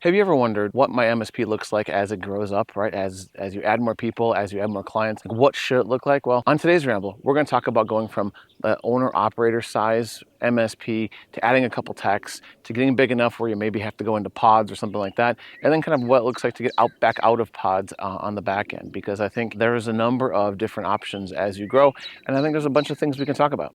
Have you ever wondered what my MSP looks like as it grows up, right? As you add more people, as you add more clients, what should it look like? Well, on today's Ramble, we're going to talk about going from the owner-operator size MSP to adding a couple techs to getting big enough where you maybe have to go into pods or something like that, and then kind of what it looks like to get back out of pods on the back end, because I think there's a number of different options as you grow, and I think there's a bunch of things we can talk about.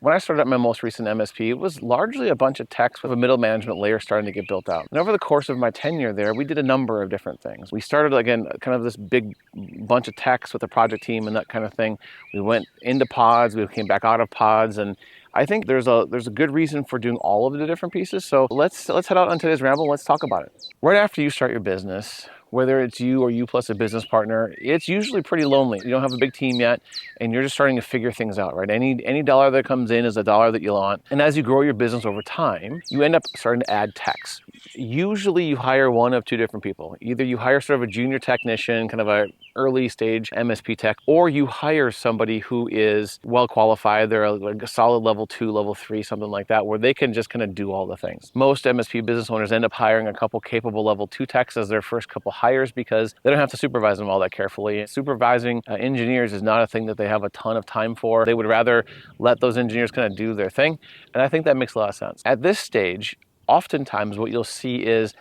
When I started at my most recent MSP, it was largely a bunch of techs with a middle management layer starting to get built out. And over the course of my tenure there, we did a number of different things. We started, again, kind of this big bunch of techs with a project team and that kind of thing. We went into pods, we came back out of pods, and I think there's a good reason for doing all of the different pieces. So let's head out on today's ramble and let's talk about it. Right after you start your business, whether it's you or you plus a business partner, it's usually pretty lonely. You don't have a big team yet, and you're just starting to figure things out, right? Any dollar that comes in is a dollar that you want. And as you grow your business over time, you end up starting to add techs. Usually you hire one of two different people. Either you hire sort of a junior technician, kind of a early stage MSP tech, or you hire somebody who is well qualified. They're like a solid level 2, level 3, something like that, where they can just kind of do all the things. Most MSP business owners end up hiring a couple capable level 2 techs as their first couple hires because they don't have to supervise them all that carefully. Supervising engineers is not a thing that they have a ton of time for. They would rather let those engineers kind of do their thing, and I think that makes a lot of sense. At this stage, oftentimes what you'll see is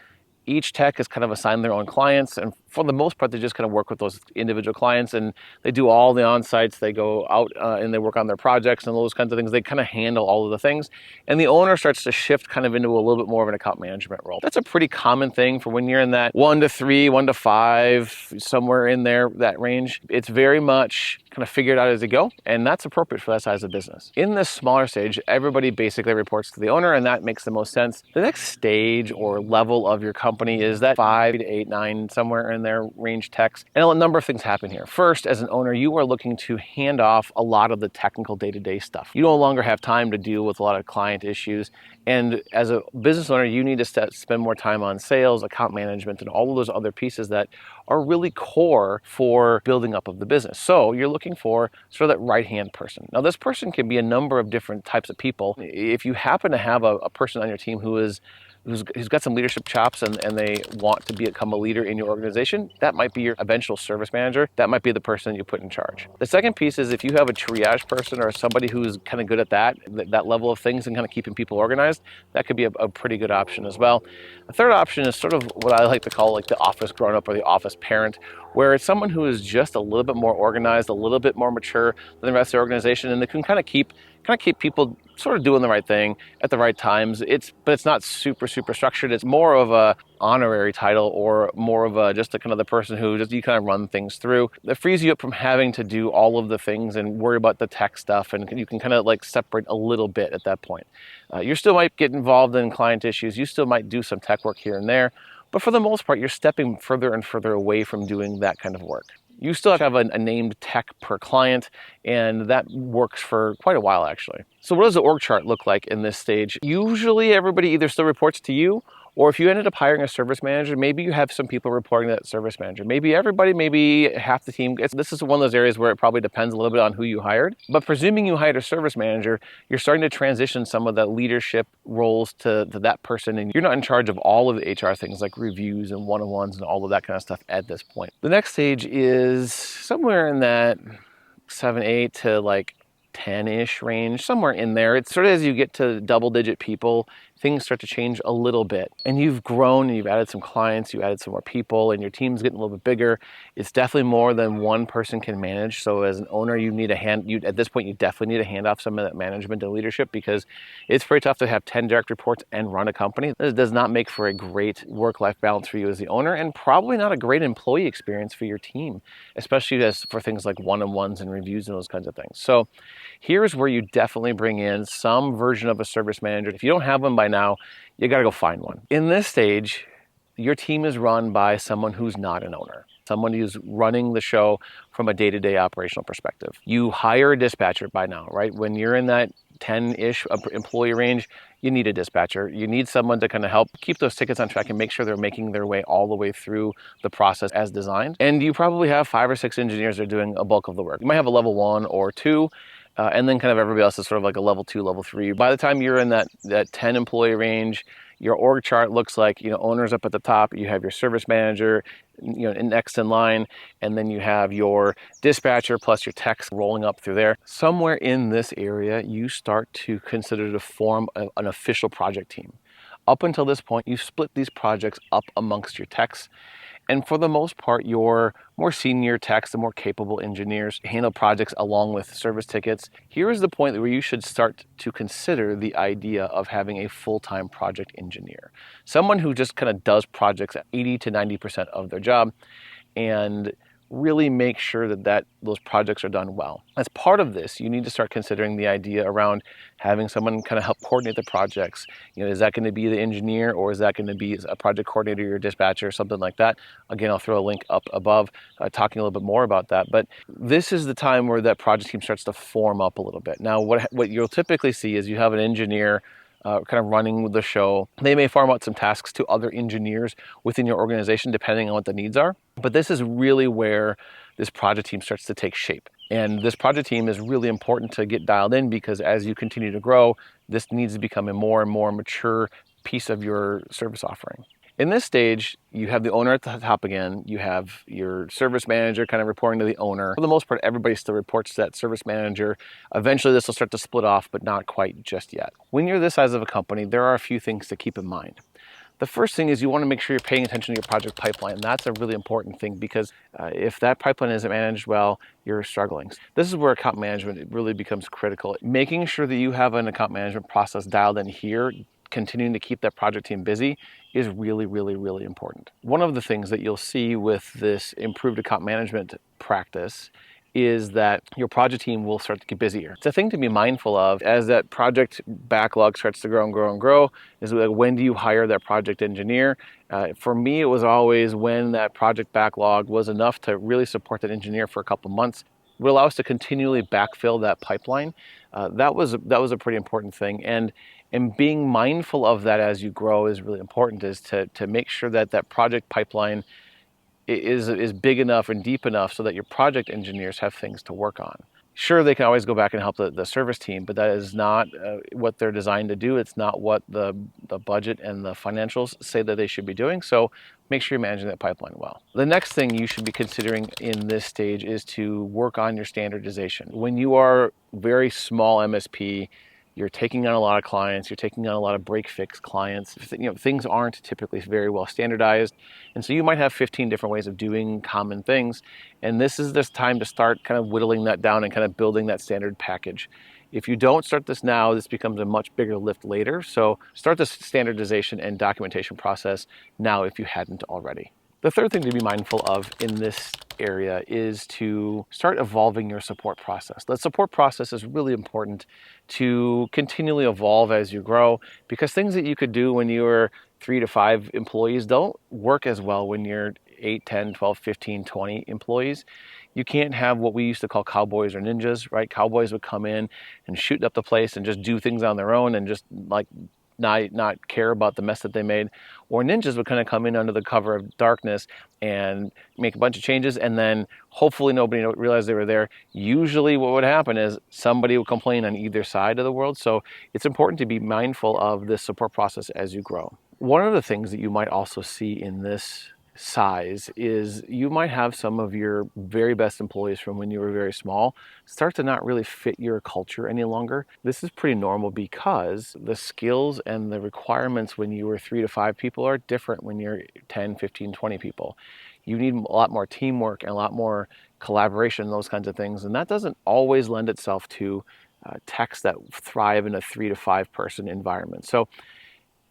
each tech is kind of assigned their own clients, and for the most part, they just kind of work with those individual clients, and they do all the on-sites. They go out and they work on their projects and those kinds of things. They kind of handle all of the things, and the owner starts to shift kind of into a little bit more of an account management role. That's a pretty common thing for when you're in that 1 to 3, 1 to 5, somewhere in there, that range. It's very much kind of figured out as you go, and that's appropriate for that size of business. In this smaller stage, everybody basically reports to the owner, and that makes the most sense. The next stage or level of your company is that 5 to 8, 9, somewhere in there range techs. And a number of things happen here. First, as an owner, you are looking to hand off a lot of the technical day-to-day stuff. You no longer have time to deal with a lot of client issues. And as a business owner, you need to spend more time on sales, account management, and all of those other pieces that are really core for building up of the business. So you're looking for sort of that right-hand person. Now, this person can be a number of different types of people. If you happen to have a person on your team who's got some leadership chops and they want to become a leader in your organization, that might be your eventual service manager. That might be the person you put in charge. The second piece is if you have a triage person or somebody who's kind of good at that level of things and kind of keeping people organized, that could be a pretty good option as well. The third option is sort of what I like to call like the office grown-up or the office parent, where it's someone who is just a little bit more organized, a little bit more mature than the rest of the organization, and they can kind of keep people sort of doing the right thing at the right times. But it's not super structured. It's more of a honorary title or more of a just a kind of the person who just you kind of run things through. That frees you up from having to do all of the things and worry about the tech stuff, and you can kind of like separate a little bit at that point. You still might get involved in client issues. You still might do some tech work here and there, but for the most part, you're stepping further and further away from doing that kind of work. You still have a named tech per client, and that works for quite a while, actually. So what does the org chart look like in this stage? Usually everybody either still reports to you, or if you ended up hiring a service manager, maybe you have some people reporting to that service manager. Maybe everybody, maybe half the team. This is one of those areas where it probably depends a little bit on who you hired. But presuming you hired a service manager, you're starting to transition some of the leadership roles to that person, and you're not in charge of all of the HR things like reviews and one-on-ones and all of that kind of stuff at this point. The next stage is somewhere in that 7, 8 to like 10-ish range, somewhere in there. It's sort of as you get to double-digit people, things start to change a little bit. And you've grown and you've added some clients, you added some more people, and your team's getting a little bit bigger. It's definitely more than one person can manage. So as an owner, at this point, you definitely need to hand off some of that management and leadership, because it's pretty tough to have 10 direct reports and run a company. This does not make for a great work-life balance for you as the owner, and probably not a great employee experience for your team, especially as for things like one-on-ones and reviews and those kinds of things. So here's where you definitely bring in some version of a service manager. If you don't have one by now, you got to go find one. In this stage, your team is run by someone who's not an owner, someone who's running the show from a day-to-day operational perspective. You hire a dispatcher by now, right? When you're in that 10-ish employee range, you need a dispatcher. You need someone to kind of help keep those tickets on track and make sure they're making their way all the way through the process as designed. And you probably have 5 or 6 engineers that are doing a bulk of the work. You might have a level 1 or 2, and then kind of everybody else is sort of like a level 2, level 3. By the time you're in that 10 employee range, your org chart looks like, owners up at the top, you have your service manager, next in line, and then you have your dispatcher plus your techs rolling up through there. Somewhere in this area, you start to consider to form an official project team. Up until this point, you split these projects up amongst your techs. And for the most part, your more senior techs, the more capable engineers handle projects along with service tickets. Here is the point where you should start to consider the idea of having a full-time project engineer. Someone who just kind of does projects at 80 to 90% of their job and really make sure that those projects are done well. As part of this, you need to start considering the idea around having someone kind of help coordinate the projects. Is that going to be the engineer, or is that going to be a project coordinator or dispatcher or something like that? Again, I'll throw a link up above talking a little bit more about that. But this is the time where that project team starts to form up a little bit. Now, what you'll typically see is you have an engineer kind of running the show. They may farm out some tasks to other engineers within your organization, depending on what the needs are. But this is really where this project team starts to take shape. And this project team is really important to get dialed in, because as you continue to grow, this needs to become a more and more mature piece of your service offering. In this stage, you have the owner at the top again. You have your service manager kind of reporting to the owner. For the most part, everybody still reports to that service manager. Eventually, this will start to split off, but not quite just yet. When you're this size of a company, there are a few things to keep in mind. The first thing is you want to make sure you're paying attention to your project pipeline. That's a really important thing, because if that pipeline isn't managed well, you're struggling. This is where account management really becomes critical. Making sure that you have an account management process dialed in here, continuing to keep that project team busy, is really, really, really important. One of the things that you'll see with this improved account management practice is that your project team will start to get busier. It's a thing to be mindful of as that project backlog starts to grow and grow and grow, is like, when do you hire that project engineer? For me, it was always when that project backlog was enough to really support that engineer for a couple months. It would allow us to continually backfill that pipeline. That was a pretty important thing. And being mindful of that as you grow is really important, is to make sure that project pipeline is big enough and deep enough so that your project engineers have things to work on. Sure, they can always go back and help the service team, but that is not what they're designed to do. It's not what the budget and the financials say that they should be doing. So make sure you're managing that pipeline well. The next thing you should be considering in this stage is to work on your standardization. When you are very small MSP, you're taking on a lot of clients, you're taking on a lot of break-fix clients. Things aren't typically very well standardized. And so you might have 15 different ways of doing common things. And this is this time to start kind of whittling that down and kind of building that standard package. If you don't start this now, this becomes a much bigger lift later. So start this standardization and documentation process now if you hadn't already. The third thing to be mindful of in this area is to start evolving your support process. The support process is really important to continually evolve as you grow, because things that you could do when you were 3 to 5 employees don't work as well when you're 8, 10, 12, 15, 20 employees. You can't have what we used to call cowboys or ninjas, right? Cowboys would come in and shoot up the place and just do things on their own and just not care about the mess that they made. Or ninjas would kind of come in under the cover of darkness and make a bunch of changes, and then hopefully nobody realized they were there. Usually what would happen is somebody would complain on either side of the world. So it's important to be mindful of this support process as you grow. One of the things that you might also see in this size is you might have some of your very best employees from when you were very small start to not really fit your culture any longer. This is pretty normal, because the skills and the requirements when you were 3 to 5 people are different when you're 10, 15, 20 people. You need a lot more teamwork and a lot more collaboration, those kinds of things. And that doesn't always lend itself to techs that thrive in a 3 to 5 person environment. So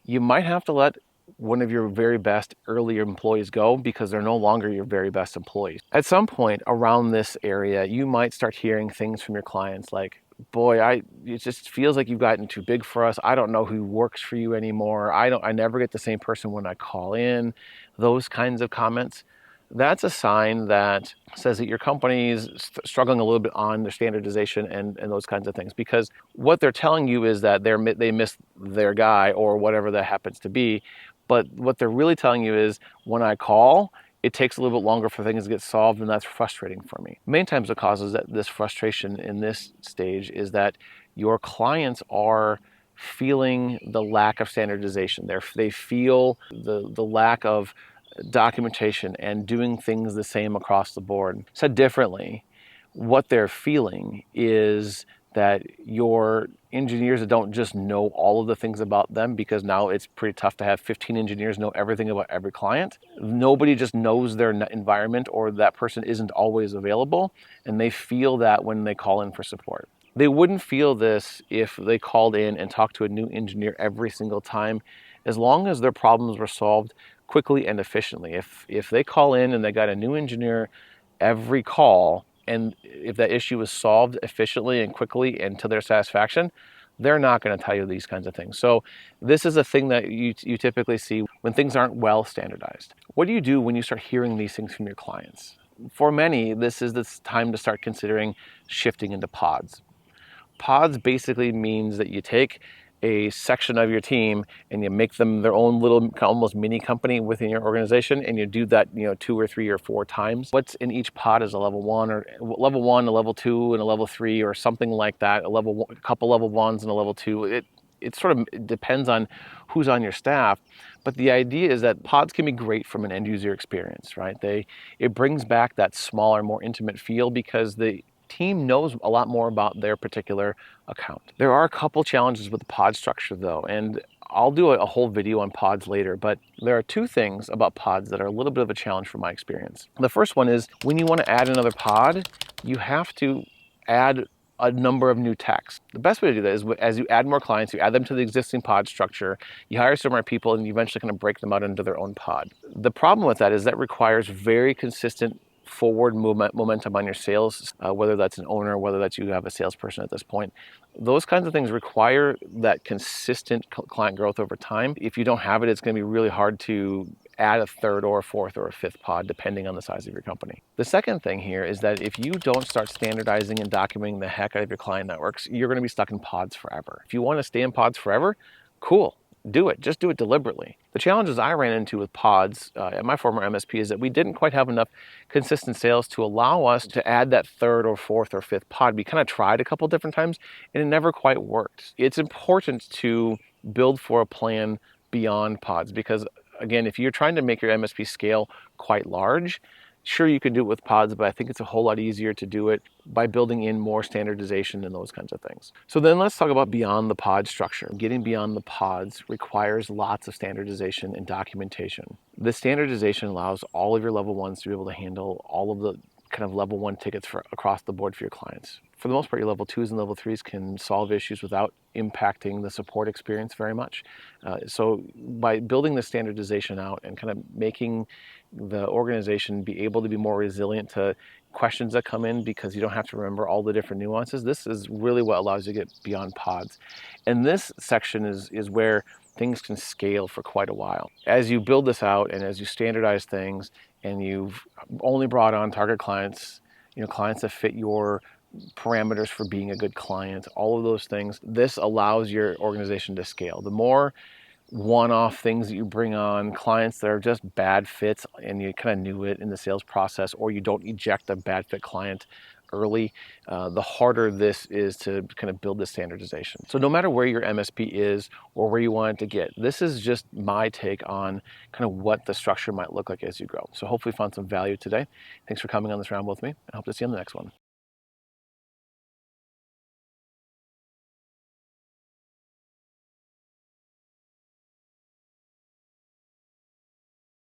you might have to let one of your very best earlier employees go because they're no longer your very best employees. At some point around this area, you might start hearing things from your clients like, boy, it just feels like you've gotten too big for us. I don't know who works for you anymore. I never get the same person when I call in. Those kinds of comments. That's a sign that says that your company is struggling a little bit on their standardization and those kinds of things, because what they're telling you is that they missed their guy or whatever that happens to be. But what they're really telling you is, when I call, it takes a little bit longer for things to get solved, and that's frustrating for me. Many times what causes this frustration in this stage is that your clients are feeling the lack of standardization. They feel the lack of documentation and doing things the same across the board. Said differently, what they're feeling is that your engineers don't just know all of the things about them, because now it's pretty tough to have 15 engineers know everything about every client. Nobody just knows their environment, or that person isn't always available, and they feel that when they call in for support. They wouldn't feel this if they called in and talked to a new engineer every single time, as long as their problems were solved quickly and efficiently. If they call in and they got a new engineer every call, and if that issue is solved efficiently and quickly and to their satisfaction, they're not going to tell you these kinds of things. So this is a thing that you typically see when things aren't well standardized. What do you do when you start hearing these things from your clients? For many, this is the time to start considering shifting into pods. Pods basically means that you take a section of your team and you make them their own little almost mini company within your organization, and you do that 2 or 3 or 4 times. What's in each pod is a level 1, or level 1, a level 2, and a level 3, or something like that. A couple level 1s and a level 2. It sort of depends on who's on your staff, but the idea is that pods can be great from an end user experience, right? It brings back that smaller, more intimate feel, because the team knows a lot more about their particular account. There are a couple challenges with the pod structure though, and I'll do a whole video on pods later, but there are 2 things about pods that are a little bit of a challenge from my experience. The first one is, when you want to add another pod, you have to add a number of new techs. The best way to do that is, as you add more clients, you add them to the existing pod structure, you hire some more people, and you eventually kind of break them out into their own pod. The problem with that is that requires very consistent forward momentum on your sales, whether that's an owner, whether that's you have a salesperson at this point. Those kinds of things require that consistent client growth over time. If you don't have it, it's going to be really hard to add a 3rd or a 4th or a 5th pod, depending on the size of your company. The second thing here is that if you don't start standardizing and documenting the heck out of your client networks, you're going to be stuck in pods forever. If you want to stay in pods forever, cool. Do it. Just do it deliberately. The challenges I ran into with pods at my former MSP is that we didn't quite have enough consistent sales to allow us to add that 3rd or 4th or 5th pod. We kind of tried a couple different times and it never quite worked. It's important to build for a plan beyond pods, because again, if you're trying to make your MSP scale quite large, sure, you can do it with pods, but I think it's a whole lot easier to do it by building in more standardization and those kinds of things. So then let's talk about beyond the pod structure. Getting beyond the pods requires lots of standardization and documentation. The standardization allows all of your level 1s to be able to handle all of the kind of level 1 tickets across the board for your clients. For the most part, your level 2s and level 3s can solve issues without impacting the support experience very much. So by building the standardization out and kind of making the organization be able to be more resilient to questions that come in, because you don't have to remember all the different nuances, this is really what allows you to get beyond pods. And this section is where things can scale for quite a while. As you build this out and as you standardize things, and you've only brought on target clients, clients that fit your parameters for being a good client, all of those things, this allows your organization to scale. The more one-off things that you bring on, clients that are just bad fits and you kind of knew it in the sales process, or you don't eject a bad fit client early, the harder this is to kind of build this standardization. So no matter where your MSP is or where you want it to get, this is just my take on kind of what the structure might look like as you grow. So hopefully you found some value today. Thanks for coming on this round with me. I hope to see you on the next one.